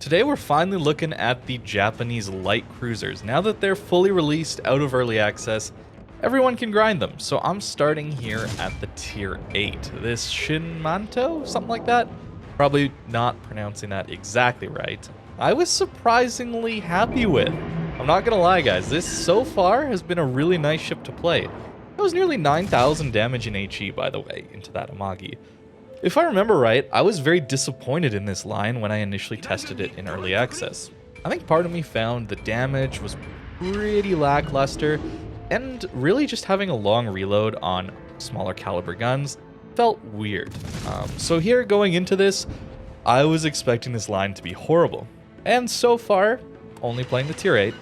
Today we're finally looking at the Japanese light cruisers. Now that they're fully released out of early access, everyone can grind them. So I'm starting here at the tier 8. This Shimanto, something like that. Probably not pronouncing that exactly right. I was surprisingly happy with. I'm not gonna lie guys, this so far has been a really nice ship to play. That was nearly 9,000 damage in HE by the way, into that Amagi. If I remember right, I was very disappointed in this line when I initially tested it in early access. I think part of me found the damage was pretty lackluster, and really just having a long reload on smaller caliber guns felt weird. So here going into this, I was expecting this line to be horrible. And so far, only playing the tier 8,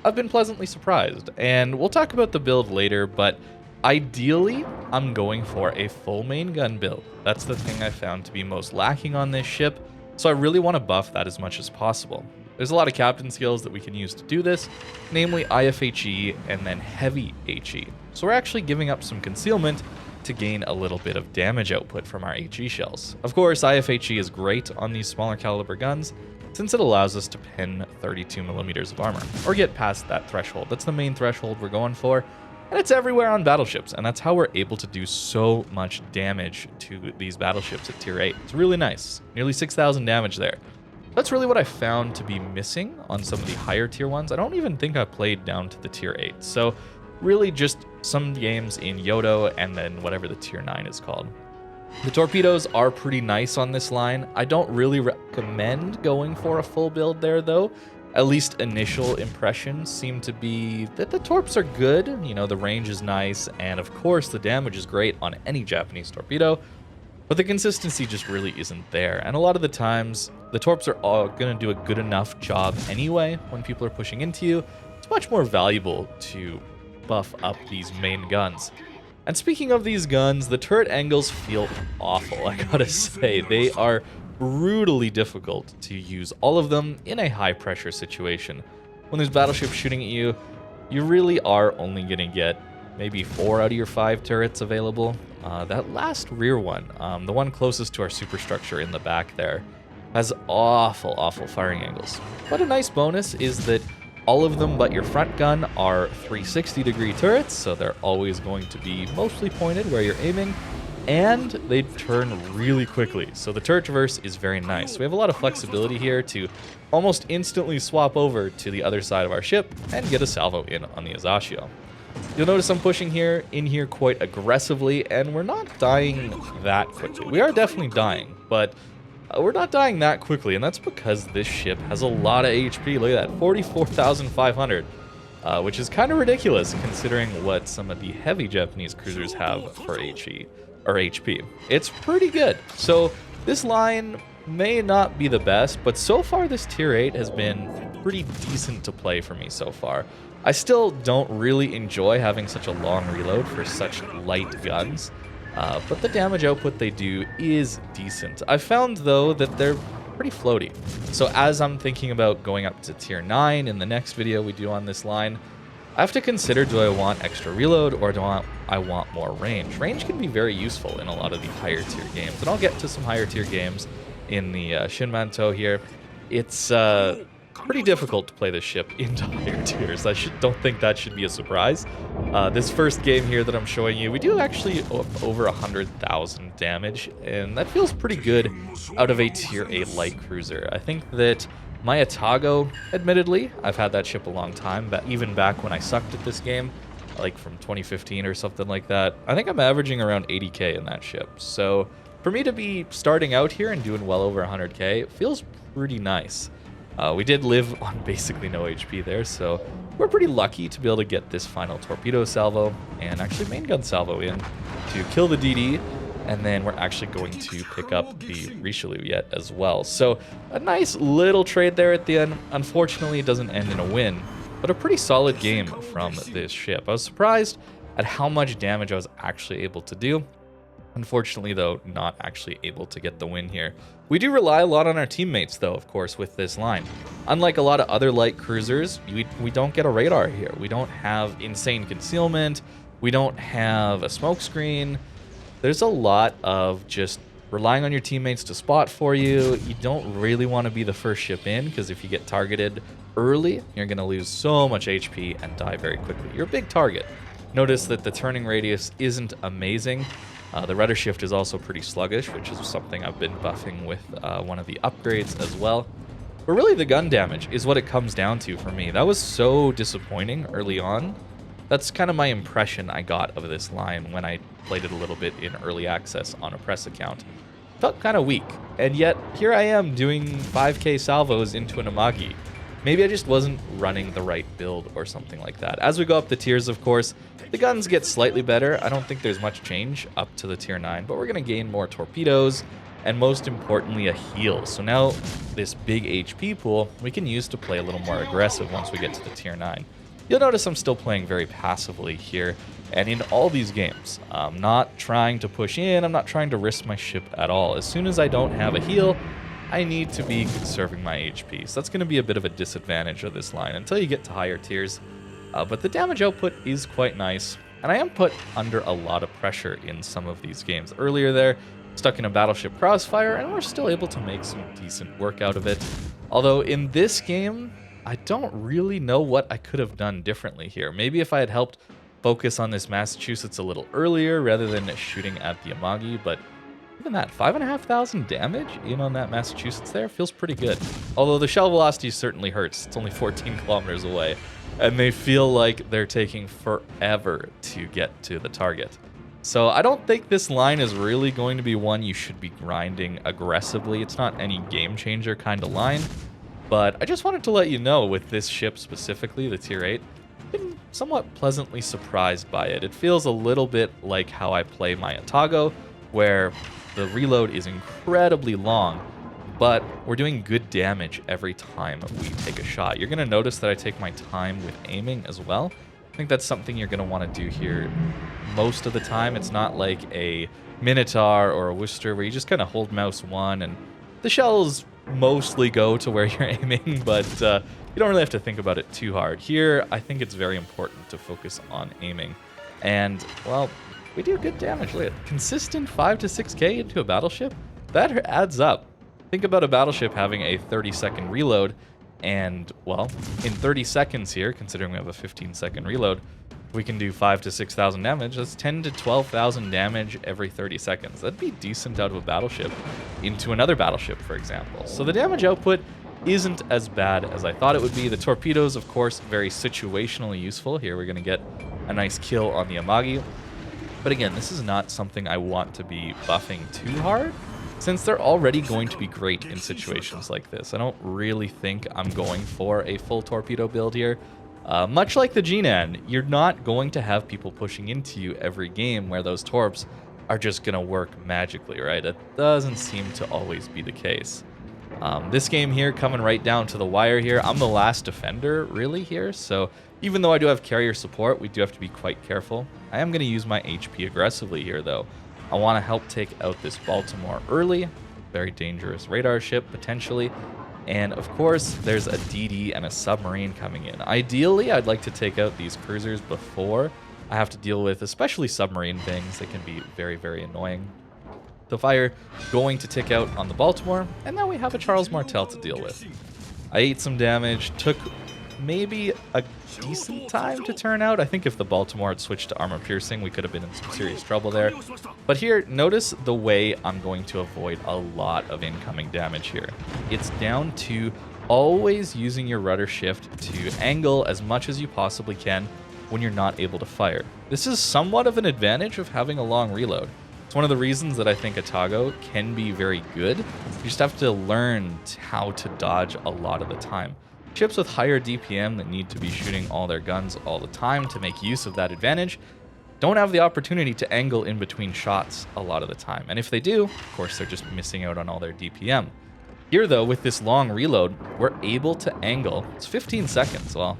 I've been pleasantly surprised. And we'll talk about the build later, but ideally, I'm going for a full main gun build. That's the thing I found to be most lacking on this ship, so I really want to buff that as much as possible. There's a lot of captain skills that we can use to do this, namely IFHE and then heavy HE. So we're actually giving up some concealment to gain a little bit of damage output from our HE shells. Of course, IFHE is great on these smaller caliber guns, since it allows us to pin 32mm of armor, or get past that threshold. That's the main threshold we're going for. And it's everywhere on battleships, and that's how we're able to do so much damage to these battleships at tier 8. It's really nice. Nearly 6,000 damage there. That's really what I found to be missing on some of the higher tier ones. I don't even think I played down to the tier 8. So really just some games in Yodo and then whatever the tier 9 is called. The torpedoes are pretty nice on this line. I don't really recommend going for a full build there though. At least initial impressions seem to be that the torps are good, you know, the range is nice, and of course the damage is great on any Japanese torpedo, but the consistency just really isn't there. And a lot of the times, the torps are all going to do a good enough job anyway when people are pushing into you. It's much more valuable to buff up these main guns. And speaking of these guns, the turret angles feel awful, I gotta say. They are brutally difficult to use all of them in a high pressure situation. When there's battleships shooting at you, you really are only gonna get maybe 4 out of your 5 turrets available. That last rear one, the one closest to our superstructure in the back there, has awful firing angles. But a nice bonus is that all of them but your front gun are 360-degree turrets, so they're always going to be mostly pointed where you're aiming, and they turn really quickly, so the turret traverse is very nice. We have a lot of flexibility here to almost instantly swap over to the other side of our ship and get a salvo in on the Azashio. You'll notice I'm pushing in here quite aggressively, and we're not dying that quickly. We are definitely dying, but we're not dying that quickly, and that's because this ship has a lot of HP. Look at that, 44,500. Which is kind of ridiculous considering what some of the heavy Japanese cruisers have for HE or HP. It's pretty good. So this line may not be the best, but so far this tier 8 has been pretty decent to play for me so far. I still don't really enjoy having such a long reload for such light guns, but the damage output they do is decent. I've found though that they're pretty floaty. So as I'm thinking about going up to tier 9 in the next video we do on this line, I have to consider, do I want extra reload or do I want more range? Range can be very useful in a lot of the higher tier games, and I'll get to some higher tier games in the Shimanto here. It's pretty difficult to play this ship into higher tiers. I don't think that should be a surprise. This first game here that I'm showing you, we do actually over 100,000 damage, and that feels pretty good out of a tier 8 light cruiser. I think that my Atago, admittedly, I've had that ship a long time, but even back when I sucked at this game, like from 2015 or something like that, I think I'm averaging around 80k in that ship. So for me to be starting out here and doing well over 100k, it feels pretty nice. We did live on basically no HP there, so we're pretty lucky to be able to get this final torpedo salvo and actually main gun salvo in to kill the DD, and then we're actually going to pick up the Richelieu yet as well. So a nice little trade there at the end. Unfortunately, it doesn't end in a win, but a pretty solid game from this ship. I was surprised at how much damage I was actually able to do. Unfortunately, though, not actually able to get the win here. We do rely a lot on our teammates, though, of course, with this line. Unlike a lot of other light cruisers, we don't get a radar here. We don't have insane concealment. We don't have a smoke screen. There's a lot of just relying on your teammates to spot for you. You don't really want to be the first ship in, because if you get targeted early, you're going to lose so much HP and die very quickly. You're a big target. Notice that the turning radius isn't amazing. The rudder shift is also pretty sluggish, which is something I've been buffing with one of the upgrades as well. But really the gun damage is what it comes down to for me. That was so disappointing early on. That's kind of my impression I got of this line when I played it a little bit in early access on a press account. Felt kind of weak, and yet here I am doing 5k salvos into an Amagi. Maybe I just wasn't running the right build or something like that. As we go up the tiers, of course, the guns get slightly better. I don't think there's much change up to the tier 9, but we're going to gain more torpedoes and most importantly a heal. So now this big HP pool we can use to play a little more aggressive once we get to the tier 9. You'll notice I'm still playing very passively here, and in all these games, I'm not trying to push in, I'm not trying to risk my ship at all. As soon as I don't have a heal, I need to be conserving my HP. So that's going to be a bit of a disadvantage of this line until you get to higher tiers. But the damage output is quite nice, and I am put under a lot of pressure in some of these games. Earlier there, stuck in a battleship crossfire, and we're still able to make some decent work out of it. Although in this game, I don't really know what I could have done differently here. Maybe if I had helped focus on this Massachusetts a little earlier rather than shooting at the Amagi, but even that, 5,500 damage in on that Massachusetts there feels pretty good. Although the shell velocity certainly hurts. It's only 14 kilometers away, and they feel like they're taking forever to get to the target. So I don't think this line is really going to be one you should be grinding aggressively. It's not any game changer kind of line. But I just wanted to let you know, with this ship specifically, the tier 8, I've been somewhat pleasantly surprised by it. It feels a little bit like how I play my Atago, where the reload is incredibly long, but we're doing good damage every time we take a shot. You're going to notice that I take my time with aiming as well. I think that's something you're going to want to do here most of the time. It's not like a Minotaur or a Worcester where you just kind of hold mouse 1 and the shells mostly go to where you're aiming, but you don't really have to think about it too hard. Here, I think it's very important to focus on aiming. And, well, we do good damage. Look at consistent 5 to 6k into a battleship. That adds up. Think about a battleship having a 30-second reload, and, well, in 30 seconds here, considering we have a 15-second reload, we can do 5,000 to 6,000 damage. That's 10,000 to 12,000 damage every 30 seconds. That'd be decent out of a battleship into another battleship, for example. So the damage output isn't as bad as I thought it would be. The torpedoes, of course, very situationally useful. Here we're going to get a nice kill on the Amagi. But again, this is not something I want to be buffing too hard, since they're already going to be great in situations like this. I don't really think I'm going for a full torpedo build here. Much like the Jinan, you're not going to have people pushing into you every game where those torps are just going to work magically, right? It doesn't seem to always be the case. This game here, coming right down to the wire here, I'm the last defender, really, here. So even though I do have carrier support, we do have to be quite careful. I am going to use my HP aggressively here, though. I want to help take out this Baltimore early. Very dangerous radar ship, potentially. And of course, there's a DD and a submarine coming in. Ideally, I'd like to take out these cruisers before I have to deal with, especially submarine things. They can be very, very annoying. The fire going to tick out on the Baltimore, and now we have a Charles Martel to deal with. I ate some damage, took maybe a decent time to turn out. I think if the Baltimore had switched to armor piercing, we could have been in some serious trouble there. But here, notice the way I'm going to avoid a lot of incoming damage here. It's down to always using your rudder shift to angle as much as you possibly can when you're not able to fire. This is somewhat of an advantage of having a long reload. It's one of the reasons that I think Atago can be very good. You just have to learn how to dodge a lot of the time. Ships with higher DPM that need to be shooting all their guns all the time to make use of that advantage don't have the opportunity to angle in between shots a lot of the time. And if they do, of course, they're just missing out on all their DPM. Here, though, with this long reload, we're able to angle. It's 15 seconds. Well,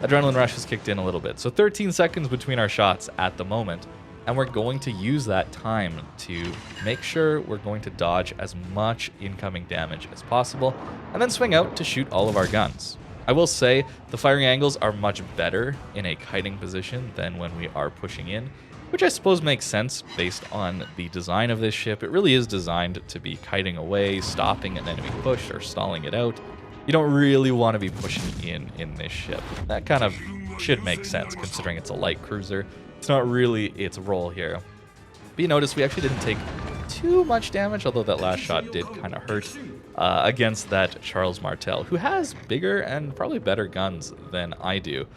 adrenaline rush has kicked in a little bit. So 13 seconds between our shots at the moment. And we're going to use that time to make sure we're going to dodge as much incoming damage as possible, and then swing out to shoot all of our guns. I will say the firing angles are much better in a kiting position than when we are pushing in. which I suppose makes sense based on the design of this ship. It really is designed to be kiting away, stopping an enemy push, or stalling it out. You don't really want to be pushing in this ship. That kind of should make sense considering it's a light cruiser. It's not really its role here. But you notice we actually didn't take too much damage, although that last shot did kind of hurt against that Charles Martel, who has bigger and probably better guns than I do.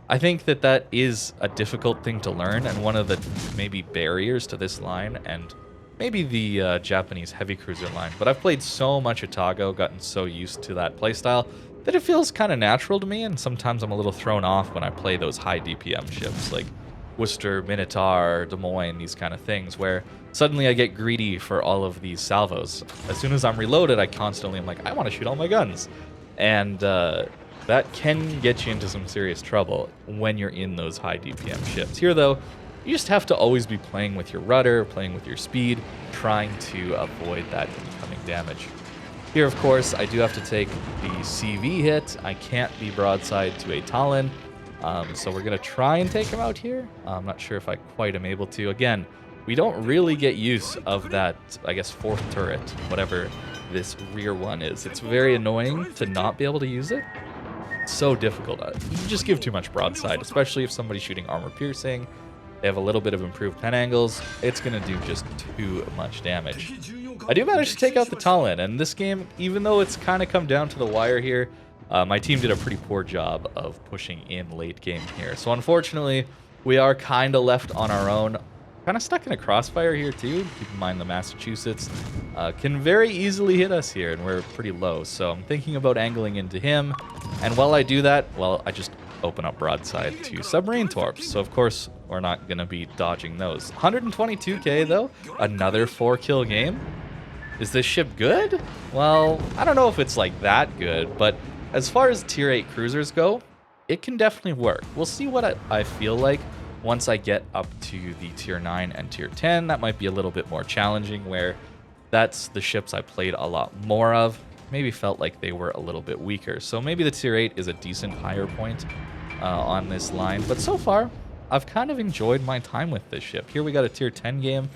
I think that that is a difficult thing to learn, and one of the maybe barriers to this line, and maybe the Japanese heavy cruiser line. But I've played so much Atago, gotten so used to that playstyle, that it feels kind of natural to me, and sometimes I'm a little thrown off when I play those high DPM ships, like Worcester, Minotaur, Des Moines, these kind of things, where suddenly I get greedy for all of these salvos. As soon as I'm reloaded, I constantly am like, I want to shoot all my guns. And that can get you into some serious trouble when you're in those high DPM ships. Here, though, you just have to always be playing with your rudder, playing with your speed, trying to avoid that incoming damage. Here, of course, I do have to take the CV hit. I can't be broadside to a Talon. So we're going to try and take him out here. I'm not sure if I quite am able to. Again, we don't really get use of that, I guess, fourth turret, whatever this rear one is. It's very annoying to not be able to use it. It's so difficult. You just give too much broadside, especially if somebody's shooting armor piercing. They have a little bit of improved pen angles. It's going to do just too much damage. I do manage to take out the Talon, and this game, even though it's kind of come down to the wire here, my team did a pretty poor job of pushing in late game here. So unfortunately, we are kind of left on our own. Kind of stuck in a crossfire here too. Keep in mind the Massachusetts can very easily hit us here, and we're pretty low. So I'm thinking about angling into him. And while I do that, well, I just open up broadside to submarine torps. So of course, we're not going to be dodging those. 122k though, another 4-kill game. Is this ship good? Well, I don't know if it's like that good, but as far as tier 8 cruisers go, it can definitely work. We'll see what I feel like once I get up to the tier 9 and tier 10. That might be a little bit more challenging, where that's the ships I played a lot more of. Maybe felt like they were a little bit weaker. So maybe the tier 8 is a decent higher point on this line. But so far, I've kind of enjoyed my time with this ship. Here we got a tier 10 game.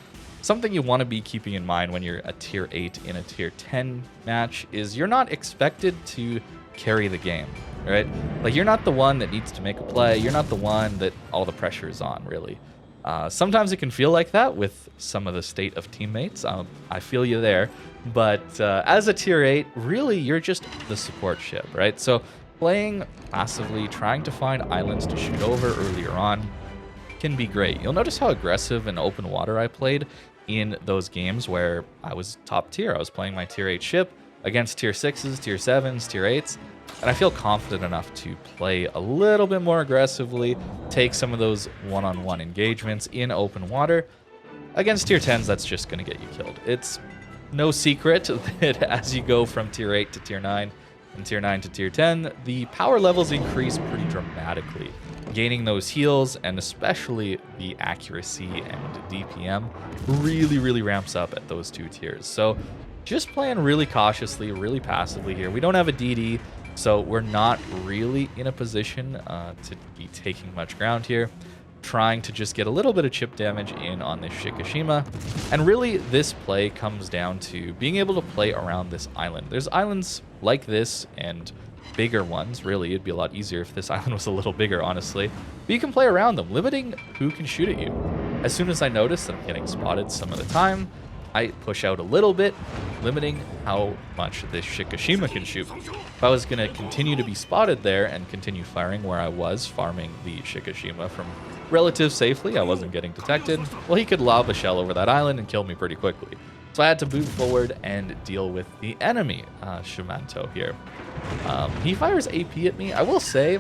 Something you want to be keeping in mind when you're a tier 8 in a tier 10 match is you're not expected to carry the game, right? Like, you're not the one that needs to make a play. You're not the one that all the pressure is on, really. Sometimes it can feel like that with some of the state of teammates. I feel you there. But as a tier 8, really, you're just the support ship, right? So playing passively, trying to find islands to shoot over earlier on can be great. You'll notice how aggressive and open water I played in those games where I was top tier. I was playing my tier 8 ship against tier 6s, tier 7s, tier 8s, and I feel confident enough to play a little bit more aggressively, take some of those one-on-one engagements in open water. Against tier 10s, that's just going to get you killed. It's no secret that as you go from tier 8 to tier 9 and tier 9 to tier 10, the power levels increase pretty dramatically. Gaining those heals, and especially the accuracy and DPM, really ramps up at those two tiers. So just playing really cautiously, really passively here. We don't have a DD, so we're not really in a position to be taking much ground here. Trying to just get a little bit of chip damage in on this Shikishima. And really, this play comes down to being able to play around this island. There's islands like this and bigger ones. Really, it'd be a lot easier if this island was a little bigger, honestly. But you can play around them, limiting who can shoot at you. As soon as I notice that I'm getting spotted some of the time, I push out a little bit, limiting how much this Shikishima can shoot. If I was going to continue to be spotted there and continue firing where I was, farming the Shikishima from relative safely, I wasn't getting detected, well, he could lob a shell over that island and kill me pretty quickly. So I had to move forward and deal with the enemy Shimanto here. He fires AP at me. I will say,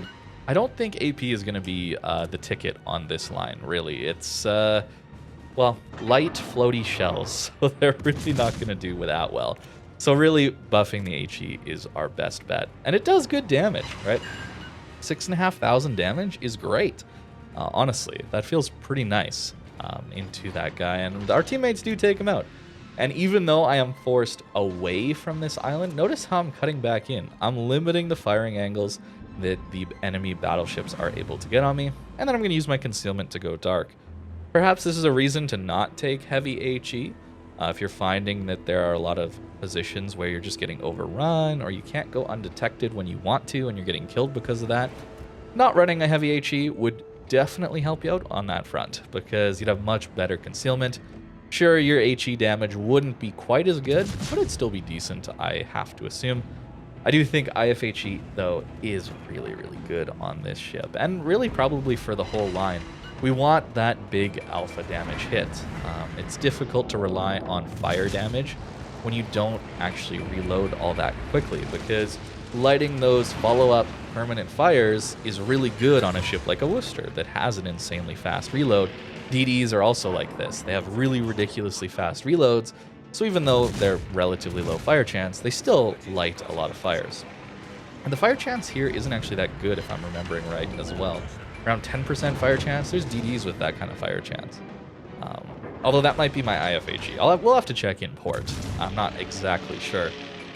I don't think AP is going to be the ticket on this line, really. It's, well, light floaty shells, so they're really not going to do with that well. So really, buffing the HE is our best bet. And it does good damage, right? 6,500 damage is great. Honestly, that feels pretty nice into that guy. And our teammates do take him out. And even though I am forced away from this island, notice how I'm cutting back in. I'm limiting the firing angles that the enemy battleships are able to get on me. And then I'm going to use my concealment to go dark. Perhaps this is a reason to not take heavy HE. If you're finding that there are a lot of positions where you're just getting overrun or you can't go undetected when you want to and you're getting killed because of that, not running a heavy HE would definitely help you out on that front because you'd have much better concealment. Sure, your HE damage wouldn't be quite as good, but it'd still be decent, I have to assume. I do think IFHE, though, is really, really good on this ship, and really probably for the whole line. We want that big alpha damage hit. It's difficult to rely on fire damage when you don't actually reload all that quickly, because lighting those follow-up permanent fires is really good on a ship like a Worcester that has an insanely fast reload. DDs are also like this. They have really ridiculously fast reloads, so even though they're relatively low fire chance, they still light a lot of fires. And the fire chance here isn't actually that good if I'm remembering right as well. Around 10% fire chance, there's DDs with that kind of fire chance. Although that might be my IFHE. We'll have to check in port. I'm not exactly sure.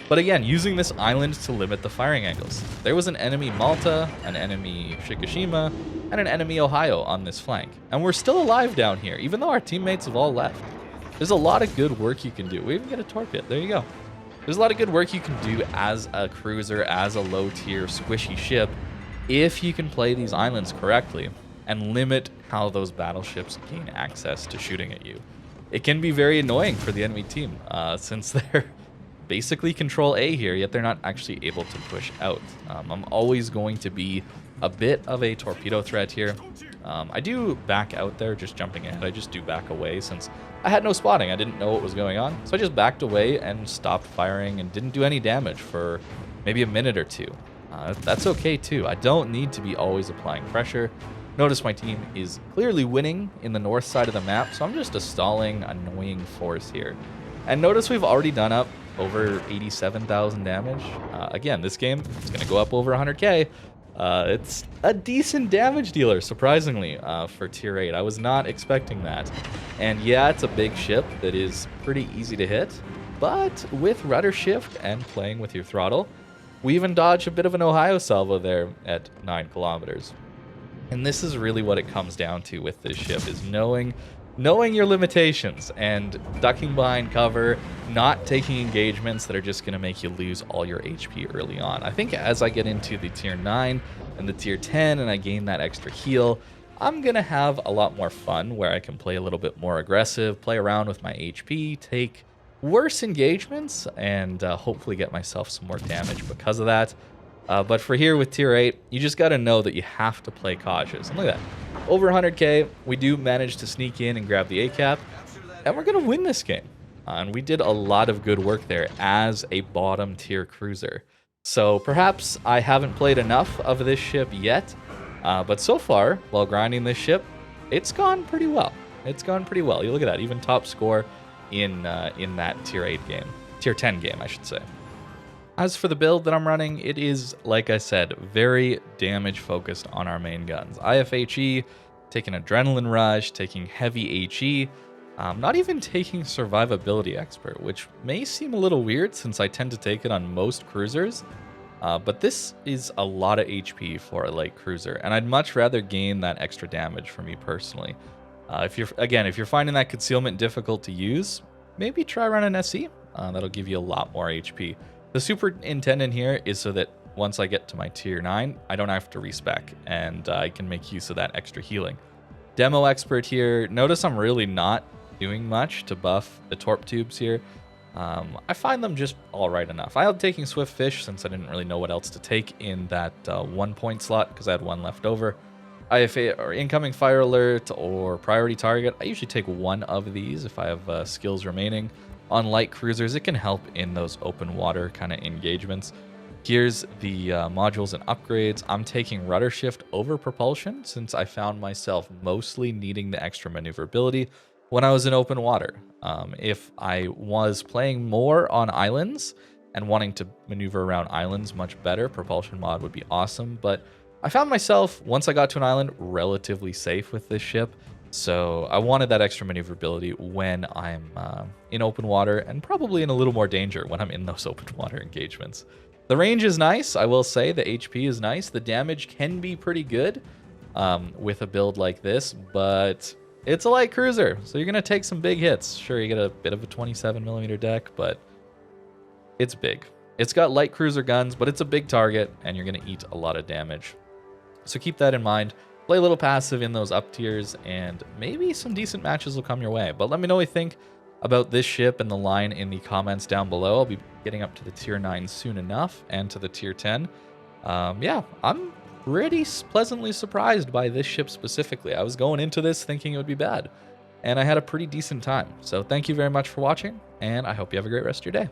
But again, using this island to limit the firing angles. There was an enemy Malta, an enemy Shikishima, and an enemy Ohio on this flank. And we're still alive down here, even though our teammates have all left. There's a lot of good work you can do. We even get a torpedo. There you go. There's a lot of good work you can do as a cruiser, as a low-tier squishy ship, if you can play these islands correctly and limit how those battleships gain access to shooting at you. It can be very annoying for the enemy team, since they're basically control A here, yet they're not actually able to push out. I'm always going to be a bit of a torpedo threat here. I do back out there, just jumping ahead. I just do back away since I had no spotting. I didn't know what was going on. So I just backed away and stopped firing and didn't do any damage for maybe a minute or two. That's okay too. I don't need to be always applying pressure. Notice my team is clearly winning in the north side of the map, so I'm just a stalling, annoying force here. And notice we've already done up over 87,000 damage. Again, this game is going to go up over 100k. It's a decent damage dealer, surprisingly, for tier 8. I was not expecting that. And yeah, it's a big ship that is pretty easy to hit, but with rudder shift and playing with your throttle, we even dodge a bit of an Ohio salvo there at 9 kilometers. And this is really what it comes down to with this ship, is knowing your limitations and ducking behind cover, not taking engagements that are just going to make you lose all your HP early on. I think as I get into the tier 9 and the tier 10 and I gain that extra heal, I'm going to have a lot more fun where I can play a little bit more aggressive, play around with my HP, take worse engagements, and hopefully get myself some more damage because of that. But for here with tier 8, you just got to know that you have to play cautious. And look at that. Over 100k, we do manage to sneak in and grab the ACAP, and we're going to win this game. And we did a lot of good work there as a bottom tier cruiser. So perhaps I haven't played enough of this ship yet, but so far, while grinding this ship, it's gone pretty well. It's gone pretty well. You look at that, even top score in that tier 8 game. Tier 10 game, I should say. As for the build that I'm running, it is, like I said, very damage focused on our main guns. IFHE, taking Adrenaline Rush, taking heavy HE, not even taking Survivability Expert, which may seem a little weird since I tend to take it on most cruisers, but this is a lot of HP for a light cruiser, and I'd much rather gain that extra damage for me personally. If you're finding that concealment difficult to use, maybe try running SE. That'll give you a lot more HP. The superintendent here is so that once I get to my tier 9, I don't have to respec, and I can make use of that extra healing. Demo expert here. Notice I'm really not doing much to buff the torp tubes here. I find them just alright enough. I am taking Swift Fish since I didn't really know what else to take in that 1 point slot because I had 1 left over. IFA or incoming fire alert or priority target. I usually take 1 of these if I have skills remaining. On light cruisers, it can help in those open water kind of engagements. Here's the modules and upgrades. I'm taking rudder shift over propulsion since I found myself mostly needing the extra maneuverability when I was in open water. If I was playing more on islands and wanting to maneuver around islands much better, propulsion mod would be awesome. But I found myself, once I got to an island, relatively safe with this ship. So I wanted that extra maneuverability when I'm in open water, and probably in a little more danger when I'm in those open water engagements. The range is nice, I will say. The HP is nice. The damage can be pretty good with a build like this, but It's a light cruiser, so you're going to take some big hits. Sure, you get a bit of a 27mm deck, but it's big. It's got light cruiser guns, but it's a big target, and you're going to eat a lot of damage. So keep that in mind. Play a little passive in those up tiers, and maybe some decent matches will come your way. But let me know what you think about this ship and the line in the comments down below. I'll be getting up to the tier 9 soon enough, and to the tier 10. Yeah, I'm pretty pleasantly surprised by this ship specifically. I was going into this thinking it would be bad, and I had a pretty decent time. So thank you very much for watching, and I hope you have a great rest of your day.